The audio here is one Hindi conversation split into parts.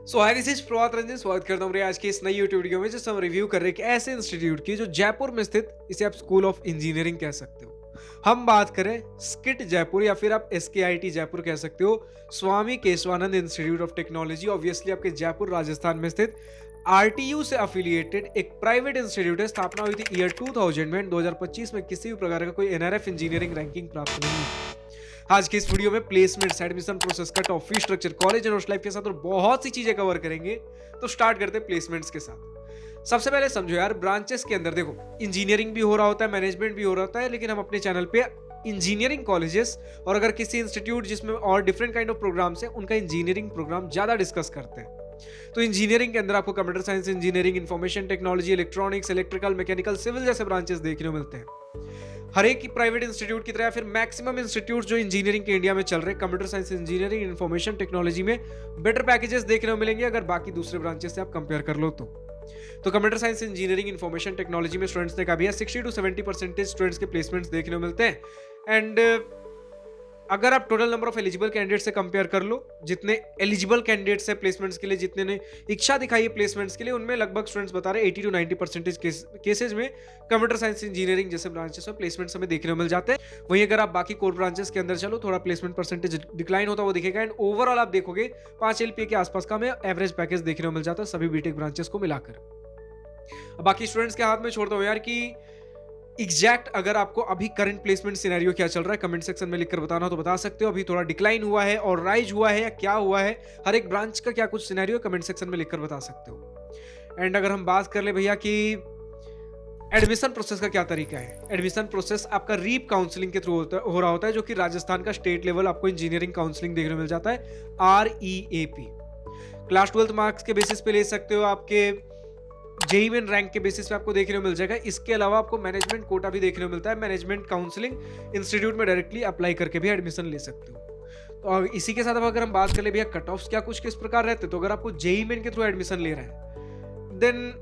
So hi, this is Prabhat Ranjan. स्वागत करता हूँ मेरे आज की इस नई यूट्यूब वीडियो में, जिसमें हम रिव्यू कर रहे हैं कि ऐसे इंस्टीट्यूट की जो जयपुर में स्थित, इसे आप स्कूल ऑफ इंजीनियरिंग कह सकते हो। हम बात करें स्किट जयपुर या फिर आप SKIT जयपुर कह सकते हो। Swami Keshavanand institute of technology obviously आपके जयपुर राजस्थान में स्थित RTU से अफिलिएटेड एक प्राइवेट इंस्टीट्यूट है। स्थापना हुई थी ईयर 2000 में। 2025 में किसी भी प्रकार का कोई NRF इंजीनियरिंग रैंकिंग प्राप्त नहीं है। आज की इस वीडियो में placements, admission process, cut off, fee structure, college and life के साथ और बहुत सी चीजें कवर करेंगे। तो स्टार्ट करते हैं प्लेसमेंट्स के साथ। सबसे पहले समझो यार, ब्रांचेस के अंदर देखो, इंजीनियरिंग भी हो रहा होता है, मैनेजमेंट भी हो रहा होता है, लेकिन हम अपने चैनल पे इंजीनियरिंग कॉलेजेस और अगर किसी इंस्टीट्यूट जिसमें और डिफरेंट काइंड ऑफ प्रोग्राम्स है, उनका इंजीनियरिंग प्रोग्राम ज्यादा डिस्कस करते हैं। तो इंजीनियरिंग के अंदर आपको computer science engineering, information technology, electronics, electrical, mechanical, civil जैसे ब्रांचेस देखने को मिलते हैं। हर एक की प्राइवेट इंस्टीट्यूट की तरह फिर मैक्सिमम इंस्टीट्यूट जो इंजीनियरिंग के इंडिया में चल रहे हैं, computer science engineering, information technology में बेटर पैकेजेस देखने को मिलेंगे अगर बाकी दूसरे ब्रांचेस से आप कंपेयर कर लो तो computer science engineering, information technology में स्टूडेंट्स ने कहा भी है 60 to 70% स्टूडेंट्स के प्लेसमेंट्स देखने को मिलते हैं। एंड अगर आप total number of eligible candidate से कंपेयर कर लो, जितने एलिजिबल कैंडिडेट्स है प्लेसमेंट्स के लिए, जितने ने इच्छा दिखाई है प्लेसमेंट्स के लिए, उनमें लगभग स्टूडेंट्स बता रहे हैं 80 to 90% केसेज में कंप्यूटर साइंस इंजीनियरिंग जैसे ब्रांचेस में प्लेसमेंट्स हमें देखने को मिल जाते हैं। वहीं अगर आप बाकी कोर ब्रांचेस के अंदर चलो, थोड़ा प्लेसमेंट परसेंटेज डिक्लाइन होता है वो दिखेगा। एंड ओवरऑल आप देखोगे 5 LPA के आसपास का हमें एवरेज पैकेज देखने को मिल जाता है सभी बीटेक ब्रांचेस को मिलाकर। बाकी स्टूडेंट्स के हाथ में छोड़ता हूँ यार कि एग्जैक्ट अगर आपको अभी करंट प्लेसमेंट सिनेरियो क्या चल रहा है कमेंट सेक्शन में लिखकर बताना तो बता सकते हो। अभी थोड़ा डिक्लाइन हुआ है और राइज हुआ है या क्या हुआ है, हर एक ब्रांच का क्या कुछ सिनेरियो कमेंट सेक्शन में लिखकर बता सकते हो। एंड अगर हम बात कर ले भैया कि एडमिशन प्रोसेस का क्या तरीका है, एडमिशन प्रोसेस आपका रीप काउंसलिंग के थ्रू हो रहा होता है, जो कि राजस्थान का स्टेट लेवल आपको इंजीनियरिंग काउंसलिंग देखने को मिल जाता है, REAP। क्लास 12 मार्क्स के बेसिस पे ले सकते हो, आपके जेई मेन रैंक के बेसिस पे आपको देखने को मिल जाएगा। इसके अलावा आपको मैनेजमेंट कोटा भी देखने को मिलता है, मैनेजमेंट काउंसलिंग इंस्टीट्यूट में डायरेक्टली अप्लाई करके भी एडमिशन ले सकते हो। तो इसी के साथ अब अगर हम बात कर ले भैया कट ऑफ्स क्या कुछ किस प्रकार रहते हैं, तो अगर आपको जेई मेन के थ्रू एडमिशन ले रहा है, देन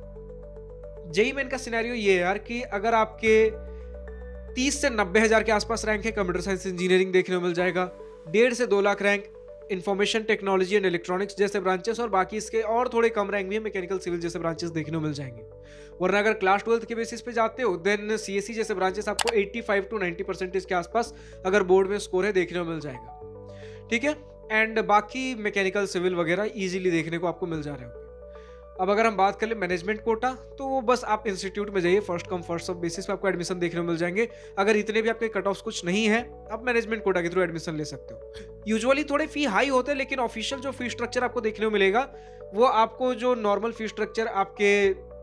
जेई मेन का सिनेरियो ये है यार कि अगर आपके 30 से 90 हजार के आसपास रैंक है, कंप्यूटर साइंस इंजीनियरिंग देखने को मिल जाएगा। 1.5 से 2 lakh rank information technology and electronics जैसे ब्रांचेस, और बाकी इसके और थोड़े कम रैंक भी है, मैकेनिकल, सिविल जैसे ब्रांचेस देखने को मिल जाएंगे। वरना अगर क्लास 12 के बेसिस पे जाते हो, देन CSE जैसे ब्रांचेस आपको 85 to 90% के आसपास अगर बोर्ड में स्कोर है देखने को मिल जाएगा। ठीक है। एंड बाकी मैकेनिकल, सिविल वगैरह इजीली देखने को आपको मिल जा रहे होंगे। अब अगर हम बात कर ले मैनेजमेंट कोटा, तो वो बस आप इंस्टीट्यूट में जाइए, first come first serve basis पे आपको एडमिशन देखने को मिल जाएंगे। अगर इतने भी आपके कट ऑफ्स कुछ नहीं है, आप मैनेजमेंट कोटा के थ्रू एडमिशन ले सकते हो। यूजुअली थोड़े फी हाई होते हैं, लेकिन ऑफिशियल जो फी स्ट्रक्चर आपको देखने को मिलेगा, वो आपको जो नॉर्मल फी स्ट्रक्चर आपके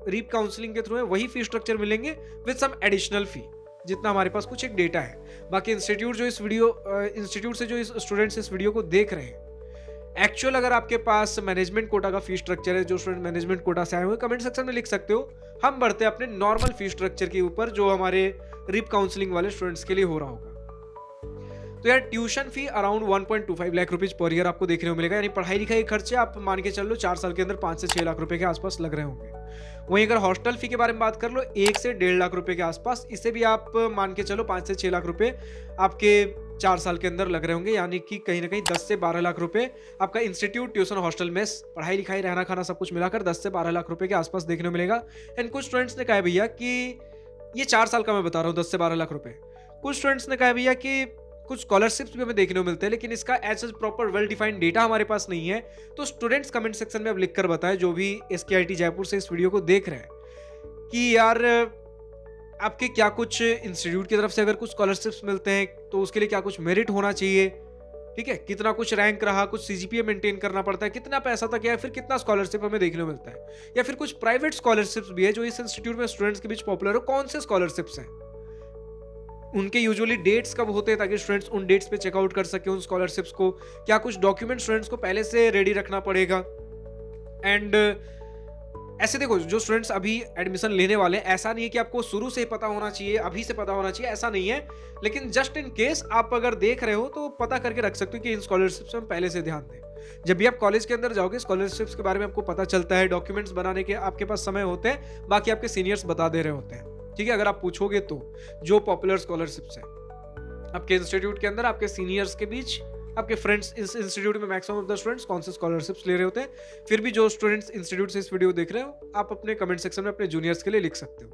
रीप काउंसलिंग के थ्रू है वही फी स्ट्रक्चर मिलेंगे विद सम एडिशनल फी, जितना हमारे पास कुछ एक डेटा है। बाकी इंस्टीट्यूट से जो इस स्टूडेंट्स इस वीडियो को देख रहे हैं, एक्चुअल अगर आपके पास मैनेजमेंट कोटा का फी स्ट्रक्चर है, जो स्टूडेंट मैनेजमेंट कोटा से आए हुए, कमेंट सेक्शन में लिख सकते हो। हम बढ़ते हैं अपने नॉर्मल फी स्ट्रक्चर के ऊपर, जो हमारे रिप काउंसलिंग वाले स्टूडेंट्स के लिए हो रहा होगा। तो यार tuition fee around 1.25 lakh rupees per year आपको देखने को मिलेगा। यानी पढ़ाई लिखाई खर्चे आप मान के चल लो 4 साल के अंदर 5 से 6 लाख रुपए के आसपास लग रहे होंगे। वहीं अगर हॉस्टल फी के बारे में बात कर लो, 1 से 1.5 लाख रुपए के आसपास, इसे भी आप मान के चलो 5 से 6 लाख रुपए आपके 4 साल के अंदर लग रहे होंगे। यानी कि कहीं ना कहीं 10 से 12 लाख रुपए आपका इंस्टीट्यूट, ट्यूशन, हॉस्टल, मेस, पढ़ाई लिखाई, रहना खाना सब कुछ मिलाकर 10 से 12 लाख रुपए के आसपास देखने को मिलेगा। एंड कुछ स्टूडेंट्स ने कहा भैया कि ये 4 साल का मैं बता रहा हूँ 10 से 12 लाख रुपए। कुछ स्टूडेंट्स ने कहा भैया कि कुछ स्कॉलरशिप्स भी हमें देखने को मिलते हैं, लेकिन इसका as proper well defined data हमारे पास नहीं है। तो स्टूडेंट्स कमेंट सेक्शन में अब लिखकर बताएं, जो भी SKIT जयपुर से इस वीडियो को देख रहे हैं, कि यार आपके क्या कुछ इंस्टीट्यूट की तरफ से अगर कुछ स्कॉलरशिप्स मिलते हैं तो उसके लिए क्या कुछ मेरिट होना चाहिए। ठीक है, कितना कुछ रैंक रहा, कुछ CGPA मेंटेन करना पड़ता है, कितना पैसा तक, या फिर कितना स्कॉलरशिप हमें देखने को मिलता है, या फिर कुछ प्राइवेट स्कॉलरशिप्स भी है जो इस इंस्टीट्यूट में स्टूडेंट्स के बीच पॉपुलर हो। कौन से स्कॉलरशिप्स हैं, उनके यूजुअली डेट्स कब होते हैं, ताकि स्टूडेंट्स उन डेट्स पे चेकआउट कर सके उन स्कॉलरशिप्स को। क्या कुछ डॉक्यूमेंट स्टूडेंट्स को पहले से रेडी रखना पड़ेगा। एंड ऐसे देखो, जो स्टूडेंट्स अभी एडमिशन लेने वाले हैं, ऐसा नहीं है कि आपको शुरू से ही पता होना चाहिए, अभी से पता होना चाहिए, ऐसा नहीं है। लेकिन जस्ट इन केस आप अगर देख रहे हो तो पता करके रख सकते हो कि इन स्कॉलरशिप्स में पहले से ध्यान दें। जब भी आप कॉलेज के अंदर जाओगे, स्कॉलरशिप्स के बारे में आपको पता चलता है, डॉक्यूमेंट्स बनाने के आपके पास समय होते हैं, बाकी आपके सीनियर्स बता दे रहे होते हैं। ठीक है, अगर आप पूछोगे तो जो पॉपुलर स्कॉलरशिप्स है आपके इंस्टीट्यूट के अंदर, आपके सीनियर्स के बीच आपके फ्रेंड्स इस इंस्टीट्यूट में मैक्सिमम ऑफ द स्टूडेंट्स कौन से स्कॉलरशिप्स ले रहे होते हैं। फिर भी जो स्टूडेंट्स इंस्टीट्यूट से इस वीडियो देख रहे हो, आप अपने कमेंट सेक्शन में अपने जूनियर्स के लिए लिख सकते हो।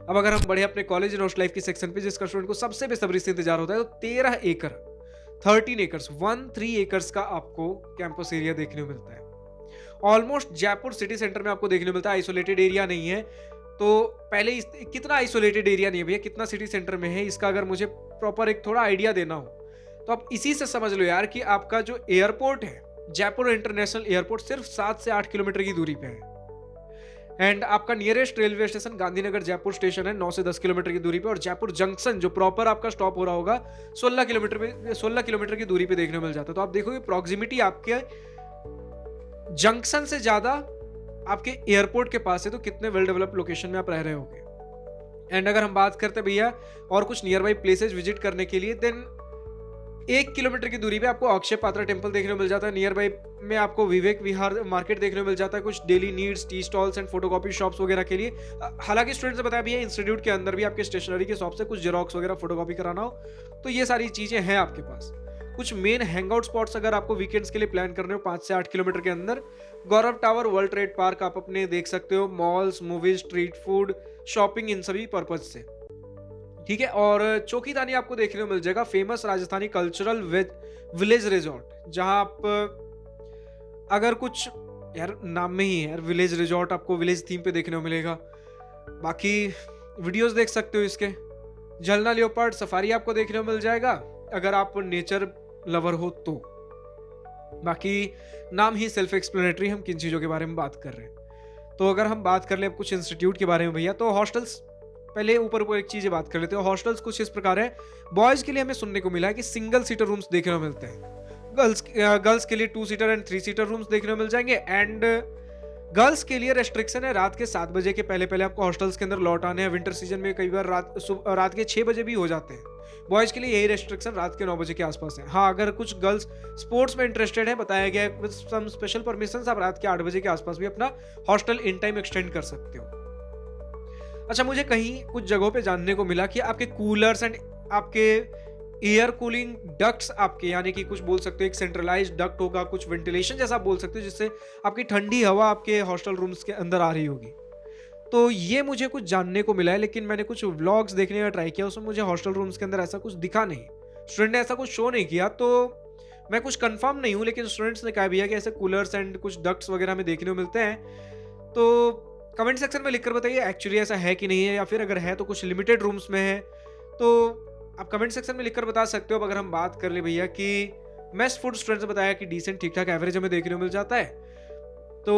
अब अगर हम बढ़े अपने कॉलेज एंड हॉस्टल लाइफ की सेक्शन पे, जिसका स्टूडेंट को सबसे बेसब्री से इंतजार होता है, तो 13 एकड़ 13 एकर्स 13 एकर्स का आपको कैंपस एरिया देखने को मिलता है। ऑलमोस्ट जयपुर सिटी सेंटर में आपको देखने को मिलता है, आइसोलेटेड एरिया नहीं है। तो पहले कितना आइसोलेटेड एरिया नहीं है भैया, कितना सिटी सेंटर में है, इसका अगर मुझे प्रॉपर एक थोड़ा आइडिया देना हो तो आप इसी से समझ लो यार कि आपका जो एयरपोर्ट है, जयपुर इंटरनेशनल एयरपोर्ट, सिर्फ 7 से 8 किलोमीटर की दूरी पे है। एंड आपका nearest railway station Gandhinagar Jaipur station है 9 से 10 किलोमीटर की दूरी पे, और जयपुर जंक्शन जो प्रॉपर आपका स्टॉप हो रहा होगा 16 किलोमीटर की दूरी पे देखने को मिल जाता है। तो आप देखोगे प्रॉक्सिमिटी आपके जंक्शन से ज्यादा आपके एयरपोर्ट के पास है, तो कितने वेल डेवलप्ड लोकेशन में आप रह रहे होगे। एंड अगर हम बात करते हैं भैया और कुछ नियर बाई प्लेसेज विजिट करने के लिए, देन 1 किलोमीटर की दूरी पे आपको अक्षय पात्रा टेम्पल देखने को मिल जाता है। नियर बाई में आपको विवेक विहार मार्केट देखने को मिल जाता है, कुछ daily needs, tea stalls and photocopy shops वगैरह के लिए। हालांकि स्टूडेंट्स ने बताया भैया इंस्टीट्यूट के अंदर भी आपके स्टेशनरी के शॉप से कुछ जेरोक्स वगैरह फोटोकॉपी कराना हो तो ये सारी चीजें हैं आपके पास। कुछ मेन हैंगआउट स्पॉट्स अगर आपको वीकेंड्स के लिए प्लान करने हो 5 से 8 किलोमीटर के अंदर, Gaurav tower, world trade park आप अपने देख सकते हो, malls, movies, street food, shopping, इन सभी पर्पज से, ठीक है। और चौकीदानी आपको देखने को मिल जाएगा, famous Rajasthani cultural village resort, जहां आप अगर कुछ यार नाम में ही है यार विलेज रिजॉर्ट, आपको विलेज थीम पे देखने को मिलेगा। बाकी वीडियोस देख सकते हो इसके। झलना लियोपार्ड सफारी आपको देखने को मिल जाएगा अगर आप नेचर लवर हो तो। बाकी नाम ही सेल्फ एक्सप्लेनेटरी, हम किन चीजों के बारे में बात कर रहे हैं। तो अगर हम बात कर ले अब कुछ इंस्टीट्यूट के बारे में भैया, तो हॉस्टल्स पहले ऊपर एक चीजें बात कर लेते हैं। हॉस्टल्स कुछ इस प्रकार है। बॉयज के लिए हमें सुनने को मिला है कि सिंगल सीटर रूम्स देखने को मिलते हैं। गर्ल्स के लिए 2 सीटर एंड 3 सीटर रूम्स देखने को मिल जाएंगे। एंड गर्ल्स के लिए रेस्ट्रिक्शन है, रात के 7 बजे के पहले आपको हॉस्टल्स के अंदर लौट आने हैं। विंटर सीजन में कई बार रात के 6 बजे भी हो जाते हैं। बॉयज के लिए यही रेस्ट्रिक्शन रात के 9 बजे के आसपास है। हाँ, अगर कुछ गर्ल्स स्पोर्ट्स में इंटरेस्टेड है, बताया गया है विद सम स्पेशल परमिशंस, आप रात के 8 बजे के आसपास भी अपना हॉस्टल इन टाइम एक्सटेंड कर सकते हो। अच्छा, मुझे कहीं कुछ जगहों पे जानने को मिला कि आपके कूलर्स एंड आपके एयर कूलिंग डक्ट्स आपके, यानी कि कुछ बोल सकते हो एक सेंट्रलाइज्ड डक्ट होगा, कुछ वेंटिलेशन जैसा आप बोल सकते हो, जिससे आपकी ठंडी हवा आपके हॉस्टल रूम्स के अंदर आ रही होगी। तो ये मुझे कुछ जानने को मिला है, लेकिन मैंने कुछ व्लॉग्स देखने का ट्राई किया, उसमें मुझे हॉस्टल रूम्स के अंदर ऐसा कुछ दिखा नहीं, स्टूडेंट ने ऐसा कुछ शो नहीं किया। तो मैं कुछ कंफर्म नहीं हूँ, लेकिन स्टूडेंट्स ने कहा भी है कि ऐसे कूलर्स एंड कुछ डक्ट्स वगैरह में देखने को मिलते हैं। तो कमेंट सेक्शन में लिखकर बताइए एक्चुअली ऐसा है कि नहीं है, या फिर अगर है तो कुछ लिमिटेड रूम्स में है, तो आप कमेंट सेक्शन में लिखकर बता सकते हो। अब अगर हम बात कर ले भैया कि मेस फूड, स्टूडेंट्स ने बताया कि डिसेंट ठीक ठाक एवरेज हमें देखने को मिल जाता है। तो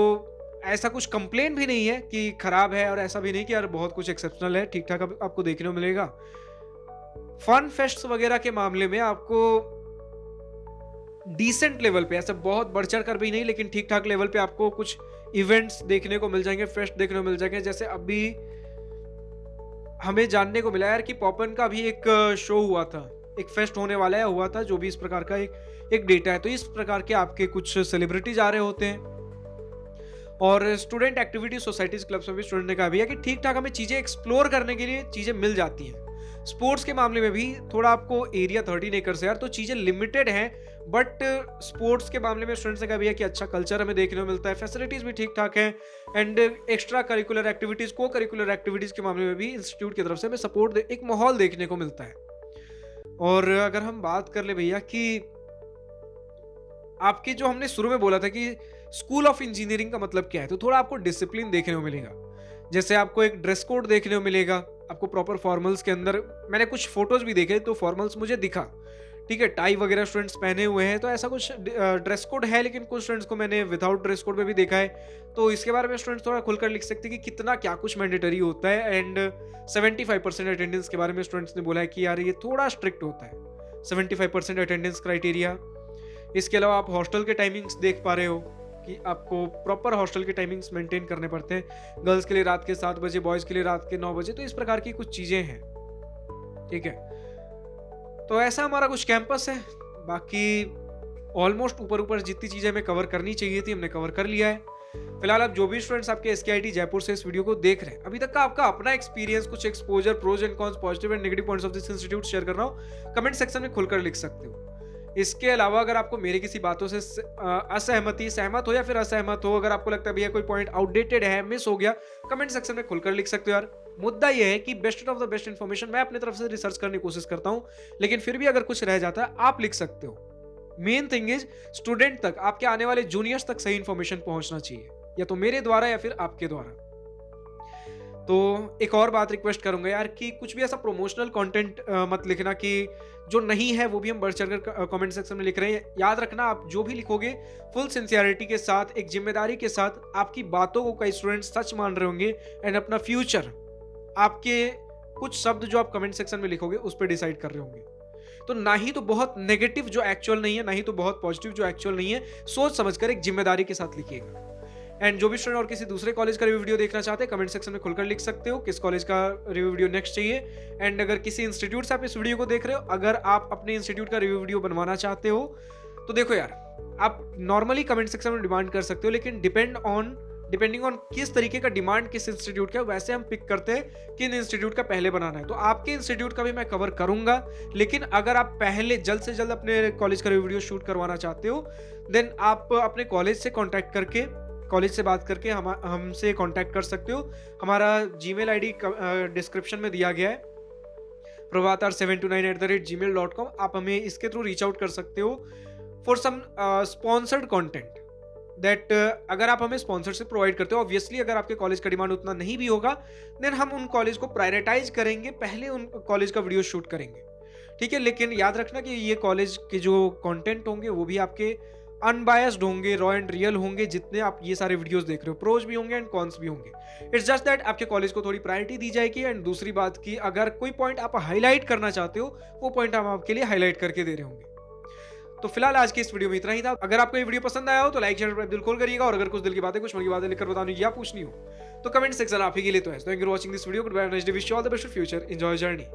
ऐसा कुछ कंप्लेन भी नहीं है कि खराब है, और ऐसा भी नहीं कि यार बहुत कुछ एक्सेप्शनल है, ठीक ठाक आपको देखने को मिलेगा। फन फेस्ट वगैरह के मामले में आपको डिसेंट लेवल पे, ऐसा बहुत बढ़ चढ़ कर भी नहीं, लेकिन ठीक ठाक लेवल पे आपको कुछ इवेंट्स देखने को मिल जाएंगे, फेस्ट देखने को मिल जाएंगे। जैसे अभी हमें जानने को मिला यार कि पॉपन का भी एक शो हुआ था, एक फेस्ट होने वाला है, हुआ था, जो भी इस प्रकार का एक डेटा है। तो इस प्रकार के आपके कुछ सेलिब्रिटीज आ रहे होते हैं। और स्टूडेंट एक्टिविटी सोसाइटीज क्लब्स में भी स्टूडेंट ने कहा भैया कि ठीक ठाक हमें चीजें एक्सप्लोर करने के लिए चीजें मिल जाती हैं। स्पोर्ट्स के मामले में भी थोड़ा आपको एरिया 13 एकड़ यार, तो चीजें लिमिटेड हैं, बट स्पोर्ट्स के मामले में स्टूडेंट्स ने कहा भैया कि अच्छा कल्चर हमें देखने को मिलता है, फैसिलिटीज भी ठीक ठाक है। एंड एक्स्ट्रा करिकुलर एक्टिविटीज, को करिकुलर एक्टिविटीज के मामले में भी इंस्टीट्यूट की तरफ से हमें सपोर्ट, एक माहौल देखने को मिलता है। और अगर हम बात कर ले भैया कि आपके जो हमने शुरू में बोला था कि स्कूल ऑफ इंजीनियरिंग का मतलब क्या है, तो थोड़ा आपको डिसिप्लिन देखने को मिलेगा। जैसे आपको एक ड्रेस कोड देखने को मिलेगा, आपको प्रॉपर फॉर्मल्स के अंदर, मैंने कुछ फोटोज भी देखे तो फॉर्मल्स मुझे दिखा, ठीक है, टाई वगैरह स्टूडेंट्स पहने हुए हैं, तो ऐसा कुछ ड्रेस कोड है। लेकिन कुछ स्टूडेंट्स को मैंने विदाउट ड्रेस कोड में भी देखा है, तो इसके बारे में स्टूडेंट्स थोड़ा खुलकर लिख सकते हैं कि कितना क्या कुछ मैंडेटरी होता है। एंड 75% अटेंडेंस के बारे में स्टूडेंट्स ने बोला है कि यार ये थोड़ा स्ट्रिक्ट होता है, 75% अटेंडेंस क्राइटेरिया। इसके अलावा आप हॉस्टल के टाइमिंग्स देख पा रहे हो कि आपको प्रॉपर हॉस्टल के टाइमिंग्स मेंटेन करने पड़ते हैं। गर्ल्स के लिए रात के 7 बजे, बॉयज के लिए रात के 9 बजे, तो इस प्रकार की कुछ चीजें हैं, ठीक है। तो ऐसा हमारा कुछ कैंपस है। बाकी ऑलमोस्ट ऊपर जितनी चीजें हमें कवर करनी चाहिए थी हमने कवर कर लिया है। फिलहाल आप जो भी स्टूडेंट्स आपके SKIT जयपुर से इस वीडियो को देख रहे हैं, अभी तक का आपका अपना एक्सपीरियंस, कुछ exposure, pros and cons, positive and negative points of this institute share कर रहा हूं, कमेंट सेक्शन में खुलकर लिख सकते हो। इसके अलावा अगर आपको मेरी किसी बातों से सहमत हो या फिर असहमत हो, अगर आपको लगता है भैया कोई पॉइंट आउटडेटेड है, मिस हो गया, कमेंट सेक्शन में खुलकर लिख सकते हो यार। मुद्दा ये है कि best of the best information मैं अपनी तरफ से रिसर्च करने की कोशिश करता हूं, लेकिन फिर भी अगर कुछ रह जाता है आप लिख सकते हो। मेन थिंग इज स्टूडेंट तक, आपके आने वाले जूनियर्स तक सही इन्फॉर्मेशन पहुंचना चाहिए, या तो मेरे द्वारा या फिर आपके द्वारा। तो एक और बात रिक्वेस्ट करूंगा यार कि कुछ भी ऐसा प्रमोशनल कंटेंट मत लिखना कि जो नहीं है वो भी हम बढ़ चढ़कर कमेंट सेक्शन में लिख रहे हैं। याद रखना, आप जो भी लिखोगे फुल सिंसियरिटी के साथ, एक जिम्मेदारी के साथ, आपकी बातों को कई स्टूडेंट सच मान रहे होंगे एंड अपना फ्यूचर आपके कुछ शब्द जो आप कमेंट सेक्शन में लिखोगे उस पर डिसाइड कर रहे होंगे। तो ना ही तो बहुत नेगेटिव जो एक्चुअल नहीं है, ना ही तो बहुत पॉजिटिव जो एक्चुअल नहीं है, सोच समझकर एक जिम्मेदारी के साथ लिखिएगा। एंड जो भी स्टूडेंट और किसी दूसरे कॉलेज का रिव्यू वीडियो देखना चाहते हैं, कमेंट सेक्शन में खुलकर लिख सकते हो किस कॉलेज का रिव्यू वीडियो नेक्स्ट चाहिए। एंड अगर किसी इंस्टीट्यूट से आप इस वीडियो को देख रहे हो, अगर आप अपने इंस्टीट्यूट का रिव्यू वीडियो बनवाना चाहते हो, तो देखो यार, आप नॉर्मली कमेंट सेक्शन में डिमांड कर सकते हो, लेकिन डिपेंडिंग ऑन किस तरीके का डिमांड किस इंस्टीट्यूट का, वैसे हम पिक करते हैं किन इंस्टीट्यूट का पहले बनाना है। तो आपके इंस्टीट्यूट का भी मैं कवर करूंगा, लेकिन अगर आप पहले जल्द से जल्द अपने कॉलेज का वीडियो शूट करवाना चाहते हो, देन आप अपने कॉलेज से कांटेक्ट करके, कॉलेज से बात करके हमसे कांटेक्ट कर सकते हो। हमारा जीमेल आईडी डिस्क्रिप्शन में दिया गया है, prabhatar729@gmail.com। आप हमें इसके थ्रू रीच आउट कर सकते हो for some sponsored content. That अगर आप हमें स्पॉन्सरशिप प्रोवाइड करते हो, ऑब्वियसली अगर आपके कॉलेज का डिमांड उतना नहीं भी होगा, देन हम उन कॉलेज को प्रायोरिटाइज करेंगे, पहले उन कॉलेज का वीडियो शूट करेंगे, ठीक है। लेकिन याद रखना कि ये कॉलेज के जो कंटेंट होंगे वो भी आपके अनबायस्ड होंगे, रॉ एंड रियल होंगे। जितने आप ये सारे वीडियोस देख रहे हो, प्रोज भी होंगे एंड कॉन्स भी होंगे। इट्स जस्ट दैट आपके कॉलेज को थोड़ी प्रायोरिटी दी जाएगी। एंड दूसरी बात की, अगर कोई पॉइंट आप हाईलाइट करना चाहते हो, वो पॉइंट हम आपके लिए हाईलाइट करके दे रहे होंगे। तो फिलहाल आज की इस वीडियो में इतना ही था। अगर आपको ये वीडियो पसंद आया हो तो लाइक शेयर बिल्कुल करिएगा, और अगर कुछ दिल की बातें, कुछ मन की बातें लिखकर बतानी या पूछनी हो तो कमेंट सेक्शन आप ही के लिए तो है। Thank you for watching this video. Goodbye, nice day, wish you all the best for future, enjoy journey.